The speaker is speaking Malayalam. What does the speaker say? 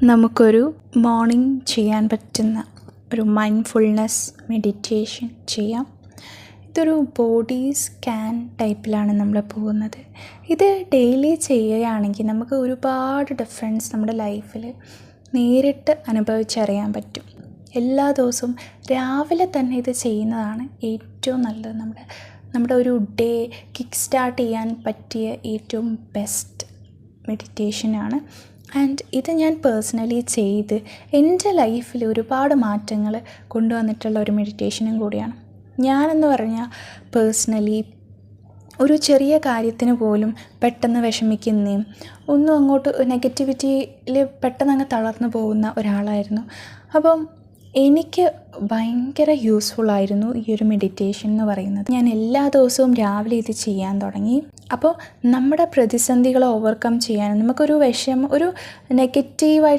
നമുക്കൊരു മോർണിംഗ് ചെയ്യാൻ പറ്റുന്ന ഒരു മൈൻഡ്ഫുൾനെസ് മെഡിറ്റേഷൻ ചെയ്യാം. ഇതൊരു ബോഡി സ്കാൻ ടൈപ്പിലാണ് നമ്മൾ പോകുന്നത്. ഇത് ഡെയിലി ചെയ്യുകയാണെങ്കിൽ നമുക്ക് ഒരുപാട് ഡിഫറൻസ് നമ്മുടെ ലൈഫിൽ നേരിട്ട് അനുഭവിച്ചറിയാൻ പറ്റും. എല്ലാ ദിവസവും രാവിലെ തന്നെ ഇത് ചെയ്യുന്നതാണ് ഏറ്റവും നല്ലത്. നമ്മുടെ ഒരു ഡേ കിക്ക് സ്റ്റാർട്ട് ചെയ്യാൻ പറ്റിയ ഏറ്റവും ബെസ്റ്റ് മെഡിറ്റേഷനാണ്. ആൻഡ് ഇത് ഞാൻ പേഴ്സണലി ചെയ്ത് എൻ്റെ ലൈഫിൽ ഒരുപാട് മാറ്റങ്ങൾ കൊണ്ടുവന്നിട്ടുള്ള ഒരു മെഡിറ്റേഷനും കൂടിയാണ്. ഞാനെന്ന് പറഞ്ഞാൽ പേഴ്സണലി ഒരു ചെറിയ കാര്യത്തിന് പോലും പെട്ടെന്ന് വിഷമിക്കുന്നതും ഒന്നും അങ്ങോട്ട് നെഗറ്റിവിറ്റിയിൽ പെട്ടെന്ന് അങ്ങ് തളർന്നു പോകുന്ന ഒരാളായിരുന്നു. അപ്പം എനിക്ക് ഭയങ്കര യൂസ്ഫുള്ളായിരുന്നു ഈ ഒരു മെഡിറ്റേഷൻ എന്ന് പറയുന്നത്. ഞാൻ എല്ലാ ദിവസവും രാവിലെ ഇത് ചെയ്യാൻ തുടങ്ങി. അപ്പോൾ നമ്മുടെ പ്രതിസന്ധികളെ ഓവർകം ചെയ്യാൻ നമുക്കൊരു ഒരു നെഗറ്റീവായിട്ട്